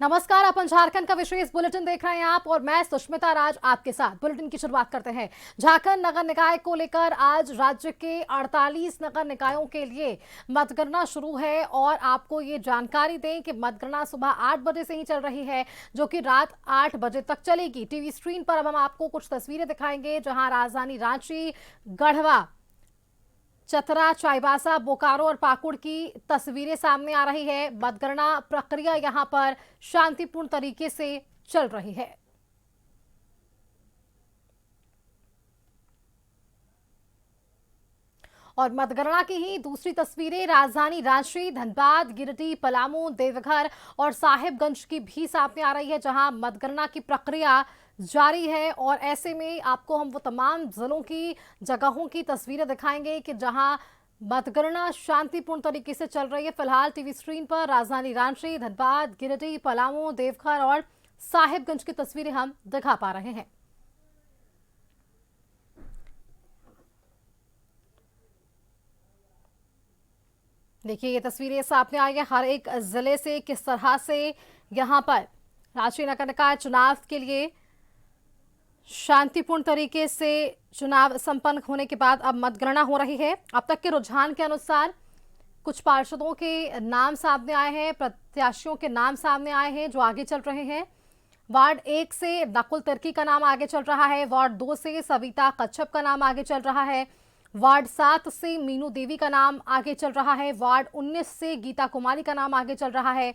नमस्कार, अपन झारखंड का विशेष बुलेटिन देख रहे हैं आप और मैं सुष्मिता राज आपके साथ। बुलेटिन की शुरुआत करते हैं। झारखंड नगर निकाय को लेकर आज राज्य के 48 नगर निकायों के लिए मतगणना शुरू है और आपको ये जानकारी दें कि मतगणना सुबह 8 बजे से ही चल रही है, जो कि रात 8 बजे तक चलेगी। टीवी स्क्रीन पर अब हम आपको कुछ तस्वीरें दिखाएंगे जहां राजधानी रांची, गढ़वा, चतरा, चाईबासा, बोकारो और पाकुड़ की तस्वीरें सामने आ रही है। मतगणना प्रक्रिया यहां पर शांतिपूर्ण तरीके से चल रही है। और मतगणना की ही दूसरी तस्वीरें राजधानी रांची, धनबाद, गिरिडीह, पलामू, देवघर और साहिबगंज की भी सामने आ रही है, जहां मतगणना की प्रक्रिया जारी है। और ऐसे में आपको हम वो तमाम जिलों की जगहों की तस्वीरें दिखाएंगे कि जहां मतगणना शांतिपूर्ण तरीके से चल रही है। फिलहाल टीवी स्क्रीन पर राजधानी रांची, धनबाद, गिरिडीह, पलामू, देवघर और साहिबगंज की तस्वीरें हम दिखा पा रहे हैं। देखिए, ये तस्वीरें सामने आई है हर एक जिले से किस तरह से यहां पर रांची नगर निकाय चुनाव के लिए शांतिपूर्ण तरीके से चुनाव संपन्न होने के बाद अब मतगणना हो रही है। अब तक के रुझान के अनुसार कुछ पार्षदों के नाम सामने आए हैं, प्रत्याशियों के नाम सामने आए हैं जो आगे चल रहे हैं। वार्ड 1 से नकुल तिर्की का नाम आगे चल रहा है। वार्ड 2 से सविता कच्छप का नाम आगे चल रहा है। वार्ड 7 से मीनू देवी का नाम आगे चल रहा है। वार्ड 19 से गीता कुमारी का नाम आगे चल रहा है।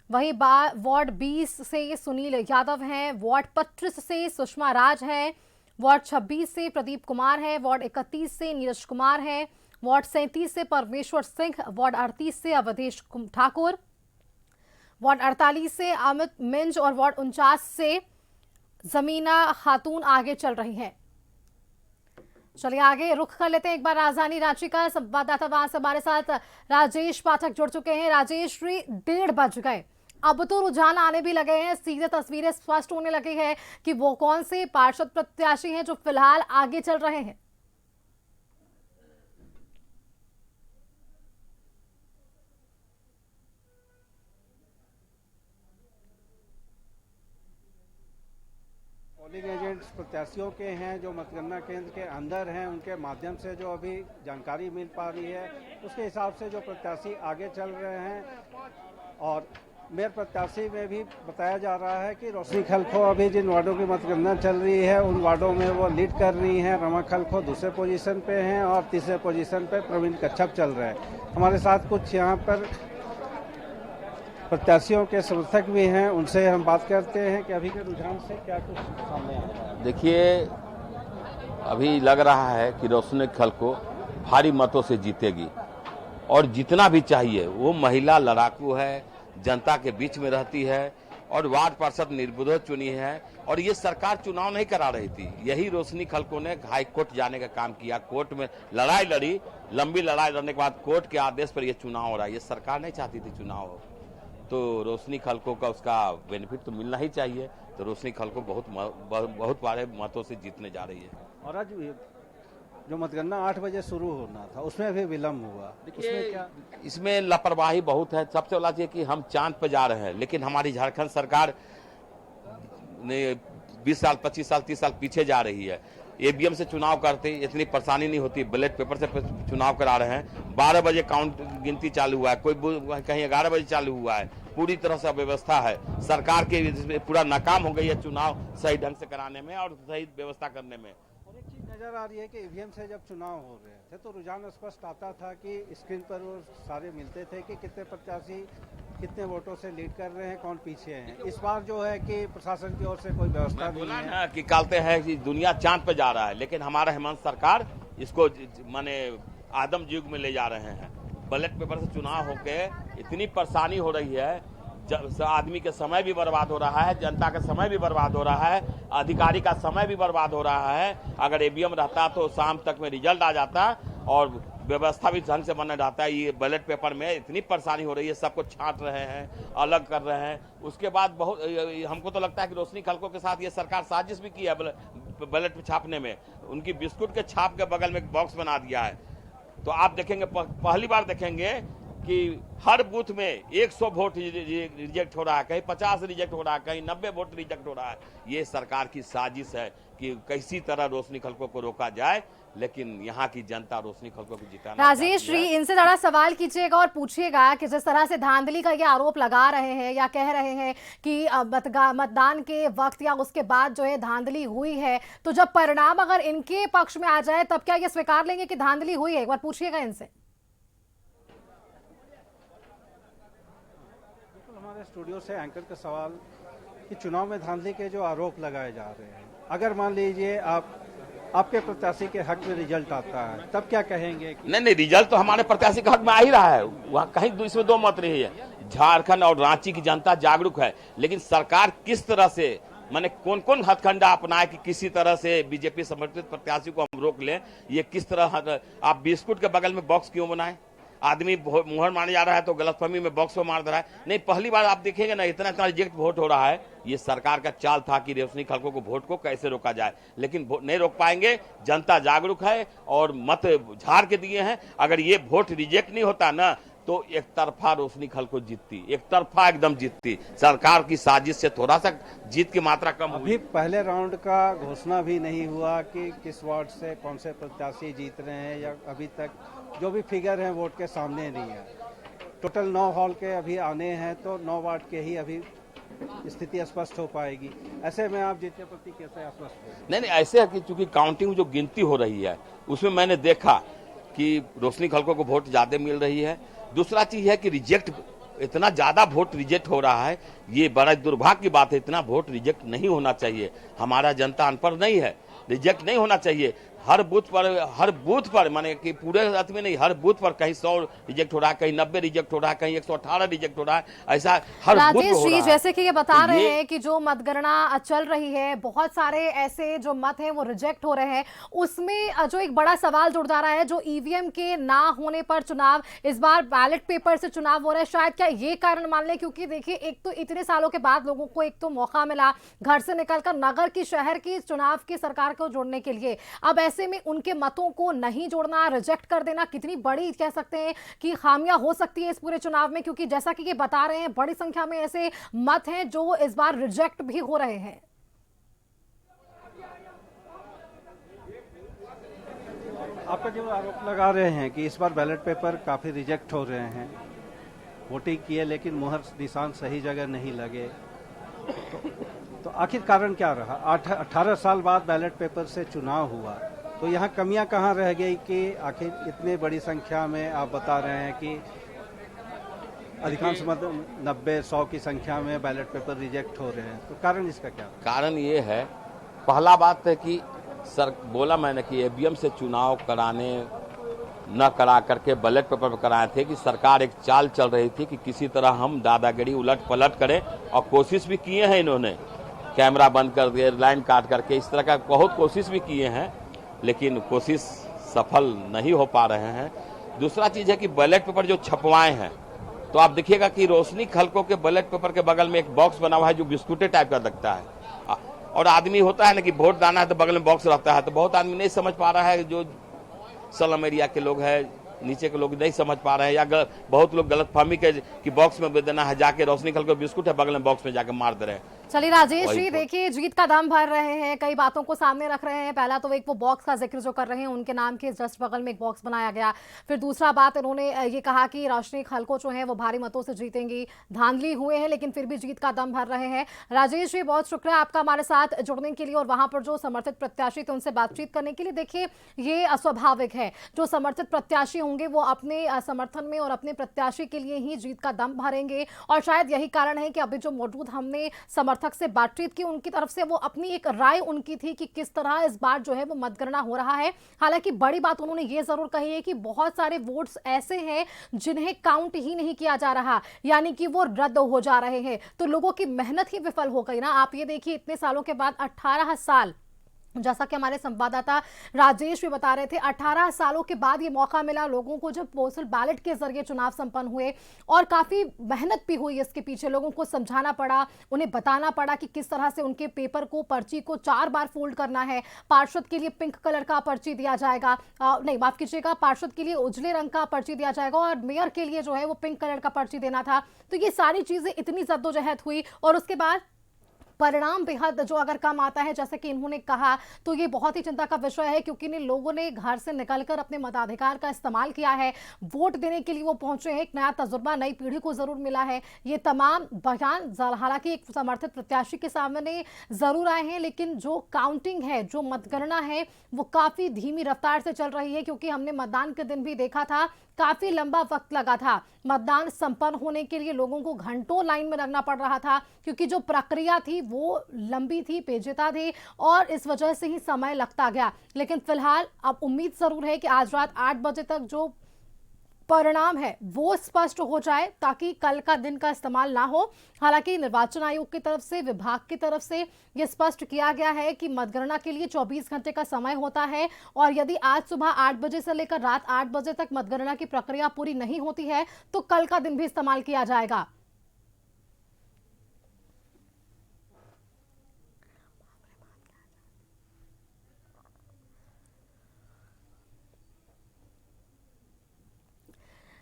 वहीं वार्ड 20 से सुनील यादव हैं। वार्ड 25 से सुषमा राज है। वार्ड 26 से प्रदीप कुमार है। वार्ड 31 से नीरज कुमार है। वार्ड 37 से परमेश्वर सिंह। वार्ड 38 से अवधेश ठाकुर। वार्ड 48 से अमित मिंज और वार्ड 49 से जमीना खातून आगे चल रही हैं। चलिए आगे रुख कर लेते हैं एक बार राजधानी रांची का। संवाददाता वहां से हमारे साथ राजेश पाठक जुड़ चुके हैं। राजेश जी, 1:30 बज गए, अब तो रुझान आने भी लगे हैं, सीधे तस्वीरें स्पष्ट होने लगी है कि वो कौन से पार्षद प्रत्याशी हैं जो फिलहाल आगे चल रहे हैं। पोलिंग एजेंट्स प्रत्याशियों के हैं जो मतगणना केंद्र के अंदर हैं, उनके माध्यम से जो अभी जानकारी मिल पा रही है उसके हिसाब से जो प्रत्याशी आगे चल रहे हैं। और मेयर प्रत्याशी में भी बताया जा रहा है कि रोशनी खलखो अभी जिन वार्डों की मतगणना चल रही है उन वार्डों में वो लीड कर रही हैं। रमा खलखो दूसरे पोजीशन पे हैं और तीसरे पोजीशन पे प्रवीण कच्छप चल रहे हैं। हमारे साथ कुछ यहाँ पर प्रत्याशियों के समर्थक भी हैं, उनसे हम बात करते हैं कि अभी के रुझान से क्या कुछ सामने आ रहा है। देखिए, अभी लग रहा है कि रोशनी खलखो भारी मतों से जीतेगी और जितना भी चाहिए। वो महिला लड़ाकू है, जनता के बीच में रहती है और वार्ड पार्षद निर्विरोध चुनी है। और ये सरकार चुनाव नहीं करा रही थी, यही रोशनी खलखो ने हाई कोर्ट जाने का काम किया। कोर्ट में लड़ाई लड़ी, लंबी लड़ाई लड़ने के बाद कोर्ट के आदेश पर यह चुनाव हो रहा है। ये सरकार नहीं चाहती थी चुनाव हो, तो रोशनी खलखो का उसका बेनिफिट तो मिलना ही चाहिए। तो रोशनी खलखो बहुत बड़े मतों से जीतने जा रही है। और आज जो मतगणना 8 बजे शुरू होना था उसमें भी विलम्ब हुआ, उसमें क्या? इसमें लापरवाही बहुत है। सबसे बड़ा चीज कि हम चांद पे जा रहे हैं, लेकिन हमारी झारखंड सरकार ने 20 साल, 25 साल, 30 साल पीछे जा रही है। ईवीएम से चुनाव करते इतनी परेशानी नहीं होती, बैलेट पेपर से चुनाव करा रहे हैं। 12 बजे काउंट गिनती चालू हुआ है, कोई कहीं 11 बजे चालू हुआ है। पूरी तरह से अव्यवस्था है, सरकार की पूरा नाकाम हो गई है चुनाव सही ढंग से कराने में और सही व्यवस्था करने में। और एक चीज नजर आ रही है कि ईवीएम से जब चुनाव हो रहे थे तो रुझान स्पष्ट आता था कि स्क्रीन पर वो सारे मिलते थे कि कितने प्रत्याशी कितने वोटों से लीड कर रहे हैं, कौन पीछे हैं। इस बार जो है कि प्रशासन की ओर से कोई व्यवस्था नहीं है कि कहते हैं कि दुनिया चांद पे जा रहा है, लेकिन हमारा हेमंत सरकार इसको माने आदम युग में ले जा रहे हैं। बैलेट पेपर से चुनाव होके इतनी परेशानी हो रही है, आदमी के समय भी बर्बाद हो रहा है, जनता का समय भी बर्बाद हो रहा है, अधिकारी का समय भी बर्बाद हो रहा है। अगर ईवीएम रहता तो शाम तक में रिजल्ट आ जाता और व्यवस्था भी ढंग से बना रहता है। ये बैलेट पेपर में इतनी परेशानी हो रही है, सबको छांट रहे हैं, अलग कर रहे हैं। उसके बाद बहुत हमको तो लगता है कि रोशनी खलखो के साथ ये सरकार साजिश भी की है बैलेट छापने में। उनकी बिस्कुट के छाप के बगल में एक बॉक्स बना दिया है। तो आप देखेंगे, पहली बार देखेंगे कि हर बूथ में 100 वोट रिजेक्ट हो रहा है, कहीं 50 रिजेक्ट हो रहा है, कहीं 90 वोट रिजेक्ट हो रहा है। ये सरकार की साजिश है कि किसी तरह रोशनी खलको को रोका जाए, लेकिन यहाँ की जनता रोशनी खलको को जिताना राजेश जी, इनसे जरा सवाल कीजिएगा और पूछिएगा कि जिस तरह से धांधली का ये आरोप लगा रहे हैं या कह रहे हैं कि मतदान के वक्त या उसके बाद जो है धांधली हुई है, तो जब परिणाम अगर इनके पक्ष में आ जाए तब क्या ये स्वीकार लेंगे कि धांधली हुई है? एक बार पूछिएगा इनसे। हमारे स्टूडियो से एंकर का सवाल कि चुनाव में धांधली के जो आरोप लगाए जा रहे हैं, अगर मान लीजिए आपके प्रत्याशी के हक में रिजल्ट आता है, तब क्या कहेंगे कि... नहीं, रिजल्ट तो हमारे प्रत्याशी के हक में आ ही रहा है, वहाँ कहीं इसमें दो मत रही है। झारखंड और रांची की जनता जागरूक है, लेकिन सरकार किस तरह से माने कौन कौन हथकंडा अपनाए कि किसी तरह से बीजेपी समर्थित प्रत्याशी को हम रोक लें। ये किस तरह, आप बिस्कुट के बगल में बॉक्स क्यों बनाए? आदमी मुहर माने जा रहा है तो गलतफहमी में बॉक्स को मार दे रहा है। नहीं, पहली बार आप देखेंगे ना, इतना रिजेक्ट वोट हो रहा है। ये सरकार का चाल था कि रोशनी खलको को वोट को कैसे रोका जाए, लेकिन नहीं रोक पाएंगे। जनता जागरूक है और मत झाड़ के दिए हैं। अगर ये वोट रिजेक्ट नहीं होता ना तो एक तरफा रोशनी खलको जीतती, एक तरफा एकदम जीतती। सरकार की साजिश से थोड़ा सा जीत की मात्रा कम हुई। अभी पहले राउंड का घोषणा भी नहीं हुआ कि किस वार्ड से कौन से प्रत्याशी जीत रहे हैं, या अभी तक जो भी फिगर है वोट के सामने नहीं है। टोटल 9 हॉल के अभी आने हैं, तो 9 वार्ड के ही अभी स्थिति स्पष्ट हो पाएगी। ऐसे में आप जीतने प्रति कैसे आश्वस्त हैं? नहीं, ऐसे है कि चूंकि काउंटिंग जो गिनती हो रही है उसमें मैंने देखा कि रोशनी खलको को वोट ज्यादा मिल रही है। दूसरा चीज है कि रिजेक्ट, इतना ज्यादा वोट रिजेक्ट हो रहा है, ये बड़ा दुर्भाग्य की बात है। इतना वोट रिजेक्ट नहीं होना चाहिए। हमारा जनता अनपढ़ नहीं है, रिजेक्ट नहीं होना चाहिए। हर बूथ पर माने कि पूरे अर्थ में नहीं, हर बूथ पर कहीं 100 रिजेक्ट हो रहा है, कहीं 90 रिजेक्ट हो रहा है, कहीं 118 रिजेक्ट हो रहा है। ऐसा हर बूथ पे हो रहा है। जैसे कि ये बता रहे हैं कि जो मतगणना चल रही है, बहुत सारे ऐसे जो मत हैं वो रिजेक्ट हो रहे हैं। उसमें जो एक बड़ा सवाल जुड़ जा रहा है, जो ईवीएम के ना होने पर चुनाव, इस बार बैलेट पेपर से चुनाव हो रहा है, शायद क्या ये कारण मान लें? क्योंकि देखिए, एक तो इतने सालों के बाद लोगों को एक तो मौका मिला घर से निकलकर नगर की, शहर की चुनाव की सरकार को जोड़ने के लिए। अब ऐसे में उनके मतों को नहीं जोड़ना, रिजेक्ट कर देना, कितनी बड़ी कह सकते हैं कि खामियां हो सकती है इस पूरे चुनाव में? क्योंकि जैसा कि ये बता रहे हैं, बड़ी संख्या में ऐसे मत हैं जो इस बार रिजेक्ट भी हो रहे हैं। आपका जो आरोप लगा रहे हैं कि इस बार बैलेट पेपर काफी रिजेक्ट हो रहे हैं, वोटिंग किए लेकिन मुहर निशान सही जगह नहीं लगे, तो आखिर कारण क्या रहा? 18 साल बाद बैलेट पेपर से चुनाव हुआ, तो यहाँ कमियां कहाँ रह गई कि आखिर इतनी बड़ी संख्या में आप बता रहे हैं कि अधिकांश मत 90-100 की संख्या में बैलेट पेपर रिजेक्ट हो रहे हैं, तो कारण इसका क्या? कारण ये है, पहला बात है कि सर बोला मैंने कि ईवीएम से चुनाव कराने न करा करके बैलेट पेपर पर कराए थे कि सरकार एक चाल चल रही थी कि किसी तरह हम दादागिरी उलट पलट करें, और कोशिश भी किए हैं इन्होंने, कैमरा बंद कर दिए, लाइन काट करके, इस तरह का बहुत कोशिश भी किए हैं, लेकिन कोशिश सफल नहीं हो पा रहे हैं। दूसरा चीज है कि बैलेट पेपर जो छपवाए हैं, तो आप देखिएगा कि रोशनी खलको के बैलेट पेपर के बगल में एक बॉक्स बना हुआ है जो बिस्कुटे टाइप का लगता है, और आदमी होता है ना कि वोट दाना है तो बगल में बॉक्स रहता है, तो बहुत आदमी नहीं समझ पा रहा है, जो स्लम एरिया के लोग हैं, नीचे के लोग नहीं समझ पा रहे हैं, या बहुत लोग गलतफहमी के कि बॉक्स में देना है, जाके रोशनी खलको बिस्कुट है बगल में बॉक्स में जाके मार दे रहे हैं। चलिए राजेश जी, देखिए जीत का दम भर रहे हैं, कई बातों को सामने रख रहे हैं। पहला तो एक वो बॉक्स का जिक्र जो कर रहे हैं, उनके नाम के जस्ट बगल में एक बॉक्स बनाया गया। फिर दूसरा बात, इन्होंने ये कहा कि रोशनी खलको जो है वो भारी मतों से जीतेंगी, धांधली हुए हैं लेकिन फिर भी जीत का दम भर रहे हैं। राजेश जी, बहुत शुक्रिया आपका हमारे साथ जुड़ने के लिए और वहां पर जो समर्थित प्रत्याशी थे उनसे बातचीत करने के लिए। देखिए, ये अस्वाभाविक है, जो समर्थित प्रत्याशी होंगे वो अपने समर्थन में और अपने प्रत्याशी के लिए ही जीत का दम भरेंगे, और शायद यही कारण है कि अभी जो मौजूद हमने समर्थक से बातचीत की, उनकी तरफ से वो अपनी एक राय उनकी थी कि किस तरह इस बार जो है वो मतगणना हो रहा है। हालांकि बड़ी बात उन्होंने ये जरूर कही है कि बहुत सारे वोट्स ऐसे हैं जिन्हें काउंट ही नहीं किया जा रहा, यानी कि वो रद्द हो जा रहे हैं, तो लोगों की मेहनत ही विफल हो गई ना। आप ये देखिए, इतने सालों के बाद 18 साल जैसा कि हमारे संवाददाता राजेश भी बता रहे थे, 18 सालों के बाद ये मौका मिला लोगों को जब पोस्टल बैलेट के जरिए चुनाव संपन्न हुए, और काफी मेहनत भी हुई इसके पीछे। लोगों को समझाना पड़ा, उन्हें बताना पड़ा कि किस तरह से उनके पेपर को, पर्ची को 4 बार फोल्ड करना है। पार्षद के लिए पिंक कलर का पर्ची दिया जाएगा, नहीं माफ कीजिएगा, पार्षद के लिए उजले रंग का पर्ची दिया जाएगा और मेयर के लिए जो है वो पिंक कलर का पर्ची देना था। तो ये सारी चीजें इतनी जद्दोजहद हुई, और उसके बाद परिणाम बेहद जो अगर कम आता है, जैसे कि इन्होंने कहा, तो ये बहुत ही चिंता का विषय है, क्योंकि इन लोगों ने घर से निकलकर अपने मताधिकार का इस्तेमाल किया है, वोट देने के लिए वो पहुंचे हैं। एक नया तजुर्बा नई पीढ़ी को जरूर मिला है। ये तमाम बयान हालांकि एक समर्थित प्रत्याशी के सामने जरूर आए हैं, लेकिन जो काउंटिंग है, जो मतगणना है, वो काफी धीमी रफ्तार से चल रही है, क्योंकि हमने मतदान के दिन भी देखा था काफी लंबा वक्त लगा था। मतदान संपन्न होने के लिए लोगों को घंटों लाइन में लगना पड़ रहा था, क्योंकि जो प्रक्रिया थी वो लंबी थी, पेचीदा थी, और इस वजह से ही समय लगता गया। लेकिन फिलहाल अब उम्मीद जरूर है कि आज रात 8 बजे तक जो परिणाम है वो स्पष्ट हो जाए, ताकि कल का दिन का इस्तेमाल ना हो। हालांकि निर्वाचन आयोग की तरफ से, विभाग की तरफ से यह स्पष्ट किया गया है कि मतगणना के लिए 24 घंटे का समय होता है, और यदि आज सुबह 8 बजे से लेकर रात 8 बजे तक मतगणना की प्रक्रिया पूरी नहीं होती है तो कल का दिन भी इस्तेमाल किया जाएगा।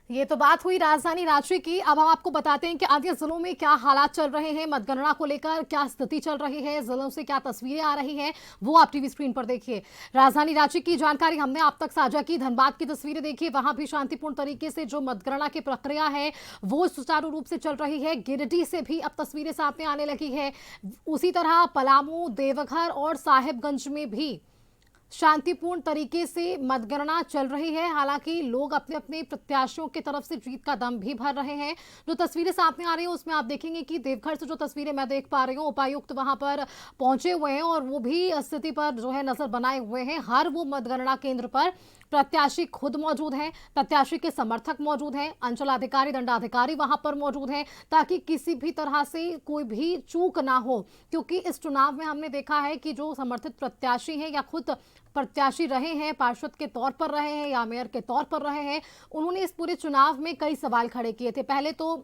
ये तो बात हुई राजधानी रांची की। अब हम आपको बताते हैं कि अन्य जिलों में क्या हालात चल रहे हैं, मतगणना को लेकर क्या स्थिति चल रही है, जिलों से क्या तस्वीरें आ रही हैं, वो आप टीवी स्क्रीन पर देखिए। राजधानी रांची की जानकारी हमने आप तक साझा की। धनबाद की तस्वीरें देखिए, वहां भी शांतिपूर्ण तरीके से जो मतगणना की प्रक्रिया है वो सुचारू रूप से चल रही है। गिरिडीह से भी अब तस्वीरें सामने आने लगी है। उसी तरह पलामू, देवघर और साहिबगंज में भी शांतिपूर्ण तरीके से मतगणना चल रही है। हालांकि लोग अपने अपने प्रत्याशियों की तरफ से जीत का दम भी भर रहे हैं। जो तस्वीरें सामने आ रही हैं उसमें आप देखेंगे कि देवघर से जो तस्वीरें मैं देख पा रही हूँ, उपायुक्त वहां पर पहुंचे हुए हैं और वो भी स्थिति पर जो है नजर बनाए हुए हैं। हर वो मतगणना केंद्र पर प्रत्याशी खुद मौजूद हैं, प्रत्याशी के समर्थक मौजूद हैं, अंचलाधिकारी, दंडाधिकारी वहां पर मौजूद हैं, ताकि किसी भी तरह से कोई भी चूक ना हो। क्योंकि इस चुनाव में हमने देखा है कि जो समर्थित प्रत्याशी हैं या खुद प्रत्याशी रहे हैं, पार्षद के तौर पर रहे हैं या मेयर के तौर पर रहे हैं, उन्होंने इस पूरे चुनाव में कई सवाल खड़े किए थे। पहले तो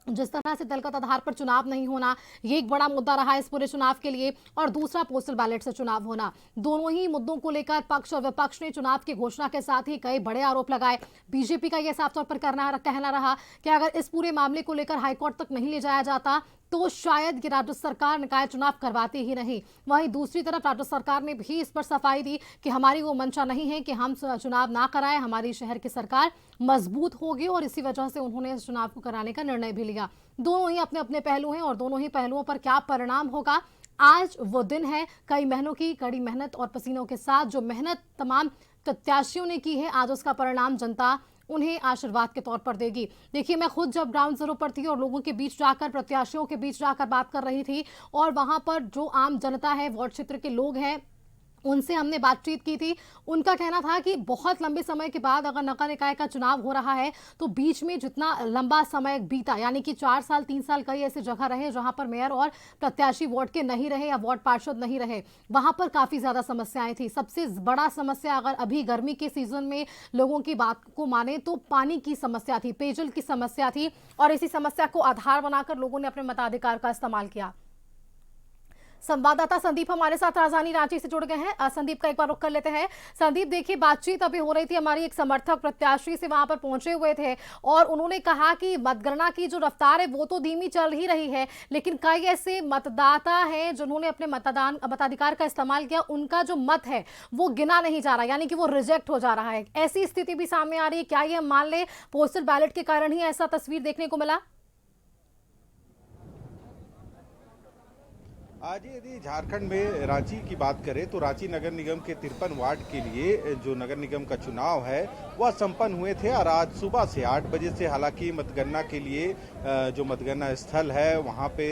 जिस तरह से दलगत आधार पर चुनाव नहीं होना, ये एक बड़ा मुद्दा रहा इस पूरे चुनाव के लिए, और दूसरा पोस्टल बैलेट से चुनाव होना। दोनों ही मुद्दों को लेकर पक्ष और विपक्ष ने चुनाव की घोषणा के साथ ही कई बड़े आरोप लगाए। बीजेपी का यह साफ तौर पर कहना रहा कि अगर इस पूरे मामले को लेकर हाईकोर्ट तक नहीं ले जाया जाता तो शायद ये राज्य सरकार निकाय चुनाव करवाती ही नहीं। वहीं दूसरी तरफ राज्य सरकार ने भी इस पर सफाई दी कि हमारी वो मंशा नहीं है कि हम चुनाव ना कराएं, हमारी शहर की सरकार मजबूत होगी, और इसी वजह से उन्होंने इस चुनाव को कराने का निर्णय भी लिया। दोनों ही अपने अपने पहलू हैं और दोनों ही पहलुओं पर क्या परिणाम होगा, आज वो दिन है। कई महीनों की कड़ी मेहनत और पसीनों के साथ जो मेहनत तमाम प्रत्याशियों ने की है, आज उसका परिणाम जनता उन्हें आशीर्वाद के तौर पर देगी। देखिए, मैं खुद जब ग्राउंड जीरो पर थी और लोगों के बीच जाकर, प्रत्याशियों के बीच जाकर बात कर रही थी, और वहां पर जो आम जनता है, वार्ड क्षेत्र के लोग हैं, उनसे हमने बातचीत की थी। उनका कहना था कि बहुत लंबे समय के बाद अगर नगर निकाय का चुनाव हो रहा है तो बीच में जितना लंबा समय बीता, यानी कि 4 साल 3 साल कई ऐसी जगह रहे जहां पर मेयर और प्रत्याशी वार्ड के नहीं रहे या वार्ड पार्षद नहीं रहे, वहां पर काफी ज्यादा समस्याएं थी। सबसे बड़ा समस्या अगर अभी गर्मी के सीजन में लोगों की बात को माने तो पानी की समस्या थी, पेयजल की समस्या थी, और इसी समस्या को आधार बनाकर लोगों ने अपने मताधिकार का इस्तेमाल किया। संवाददाता संदीप हमारे साथ राजधानी रांची से जुड़ गए हैं। संदीप का एक बार रुख कर लेते हैं। संदीप, देखिए, बातचीत अभी हो रही थी, हमारी एक समर्थक प्रत्याशी से वहां पर पहुंचे हुए थे और उन्होंने कहा कि मतगणना की जो रफ्तार है वो तो धीमी चल ही रही है, लेकिन कई ऐसे मतदाता हैं जिन्होंने अपने मताधिकार का इस्तेमाल किया, उनका जो मत है वो गिना नहीं जा रहा, यानी कि वो रिजेक्ट हो जा रहा है। ऐसी स्थिति भी सामने आ रही है। क्या ये मान ले पोस्टल बैलेट के कारण ही ऐसा तस्वीर देखने को मिला? आज यदि झारखंड में रांची की बात करें तो रांची नगर निगम के 53 वार्ड के लिए जो नगर निगम का चुनाव है वह संपन्न हुए थे, और आज सुबह से 8 बजे से हालांकि मतगणना के लिए जो मतगणना स्थल है वहां पे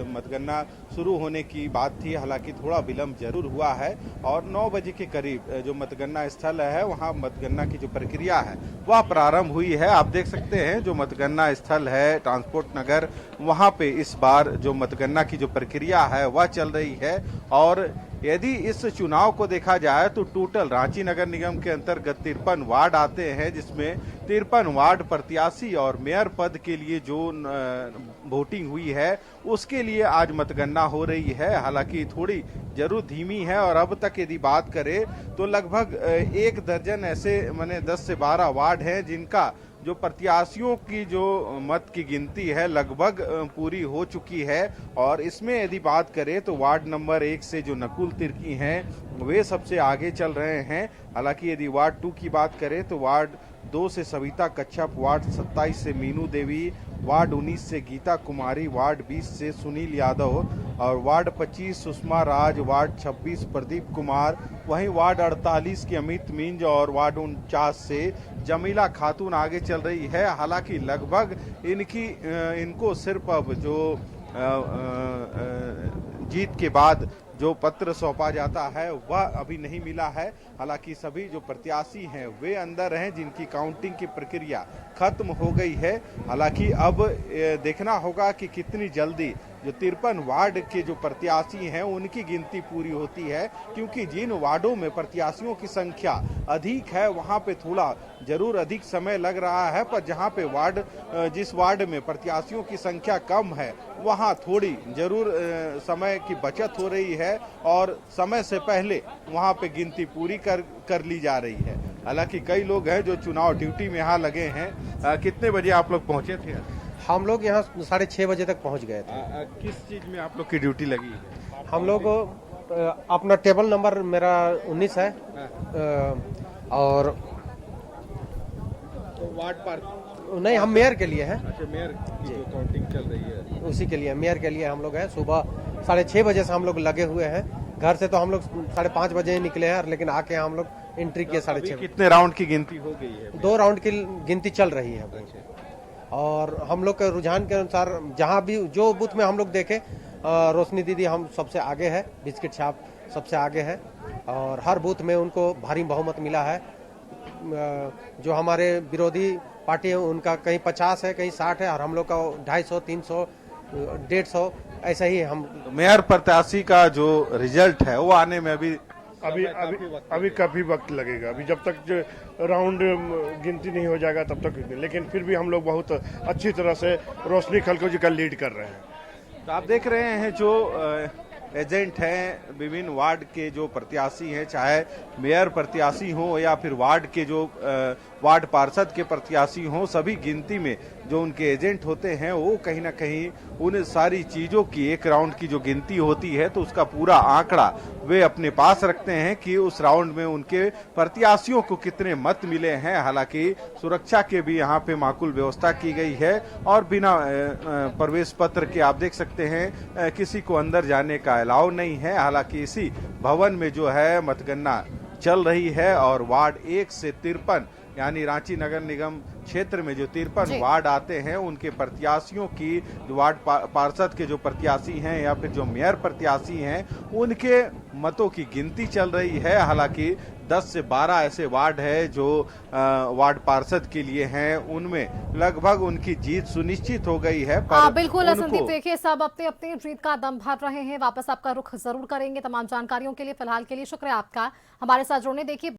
मतगणना शुरू होने की बात थी। हालांकि थोड़ा विलंब जरूर हुआ है और 9 बजे के करीब जो मतगणना स्थल है वहां मतगणना की जो प्रक्रिया है वह प्रारंभ हुई है। आप देख सकते हैं जो मतगणना स्थल है ट्रांसपोर्ट नगर, वहां पे इस बार जो मतगणना की जो प्रक्रिया है वह चल रही है, और यदि इस चुनाव को देखा जाए तो टोटल रांची नगर निगम के अंतर्गत 53 वार्ड आते हैं, जिसमें 53 वार्ड प्रत्याशी और मेयर पद के लिए जो वोटिंग हुई है उसके लिए आज मतगणना हो रही है। हालांकि थोड़ी जरूर धीमी है और अब तक यदि बात करें तो लगभग 1 दर्जन ऐसे माने 10 से 12 वार्ड हैं जिनका जो प्रत्याशियों की जो मत की गिनती है लगभग पूरी हो चुकी है। और इसमें यदि बात करें तो वार्ड नंबर 1 से जो नकुल तिर्की हैं वे सबसे आगे चल रहे हैं। हालांकि यदि वार्ड 2 की बात करें तो वार्ड 2 से सविता कच्छप, वार्ड 27 से मीनू देवी, वार्ड 19 से गीता कुमारी, वार्ड 20 से सुनील यादव और वार्ड 25 सुषमा राज, वार्ड 26 प्रदीप कुमार, वहीं वार्ड 48 की अमित मिंज और वार्ड 49 से जमीला खातून आगे चल रही है। हालांकि लगभग इनको सिर्फ अब जो जीत के बाद जो पत्र सौंपा जाता है वह अभी नहीं मिला है। हालांकि सभी जो प्रत्याशी हैं वे अंदर हैं जिनकी काउंटिंग की प्रक्रिया खत्म हो गई है। हालांकि अब देखना होगा कि कितनी जल्दी जो 53 वार्ड के जो प्रत्याशी हैं उनकी गिनती पूरी होती है, क्योंकि जिन वार्डों में प्रत्याशियों की संख्या अधिक है वहां पे थोड़ा जरूर अधिक समय लग रहा है, पर जहां पे जिस वार्ड में प्रत्याशियों की संख्या कम है वहां थोड़ी जरूर समय की बचत हो रही है और समय से पहले वहां पे गिनती पूरी कर ली जा रही है। हालांकि कई लोग हैं जो चुनाव ड्यूटी में यहाँ लगे हैं। कितने बजे आप लोग पहुंचे थे? हम लोग यहाँ 6:30 बजे तक पहुँच गए थे। किस चीज में आप लोग की ड्यूटी लगी है? हम लोग अपना टेबल नंबर मेरा 19 है और तो वार्ड पर नहीं, हम मेयर के लिए हैं। अच्छा, मेयर की जो काउंटिंग चल रही है उसी के लिए मेयर के लिए हम लोग हैं। सुबह 6:30 बजे से हम लोग लगे हुए हैं। घर से तो हम लोग 5:30 बजे निकले हैं, लेकिन आके हम लोग एंट्री किए 6:30। कितने राउंड की गिनती हो गई है? 2 राउंड की गिनती चल रही है। और हम लोग के रुझान के अनुसार जहां भी जो बूथ में हम लोग देखे, रोशनी दीदी हम सबसे आगे है, बिस्किट छाप सबसे आगे है और हर बूथ में उनको भारी बहुमत मिला है। जो हमारे विरोधी पार्टी है उनका कहीं 50 है, कहीं 60 है और हम लोग का 250, 300, 150 ऐसा ही हम। मेयर प्रत्याशी का जो रिजल्ट है वो आने में अभी काफी वक्त लगेगा। अभी जब तक जो राउंड गिनती नहीं हो जाएगा तब तक, लेकिन फिर भी हम लोग बहुत अच्छी तरह से रोशनी खलको जी का लीड कर रहे हैं। तो आप देख रहे हैं जो एजेंट हैं विभिन्न वार्ड के जो प्रत्याशी हैं, चाहे मेयर प्रत्याशी हो या फिर वार्ड के जो वार्ड पार्षद के प्रत्याशी हों, सभी गिनती में जो उनके एजेंट होते हैं वो कहीं ना कहीं उन सारी चीजों की एक राउंड की जो गिनती होती है तो उसका पूरा आंकड़ा वे अपने पास रखते हैं कि उस राउंड में उनके प्रत्याशियों को कितने मत मिले हैं। हालांकि सुरक्षा के भी यहाँ पे माकूल व्यवस्था की गई है और बिना प्रवेश पत्र के आप देख सकते हैं किसी को अंदर जाने का अलाउ नहीं है। हालांकि इसी भवन में जो है मतगणना चल रही है और वार्ड 1 से 53 यानी रांची नगर निगम क्षेत्र में जो 53 वार्ड आते हैं उनके प्रत्याशियों की जो वार्ड पार्षद के जो प्रत्याशी हैं या फिर जो मेयर प्रत्याशी हैं उनके मतों की गिनती चल रही है। हालांकि 10 से 12 ऐसे वार्ड है जो वार्ड पार्षद के लिए हैं, उनमें लगभग उनकी जीत सुनिश्चित हो गई है। पर बिल्कुल संदीप, देखिए सब अपने अपनी जीत का दम भर रहे हैं। वापस आपका रुख जरूर करेंगे तमाम जानकारियों के लिए। फिलहाल के लिए शुक्रिया आपका हमारे साथ जुड़ने। देखिए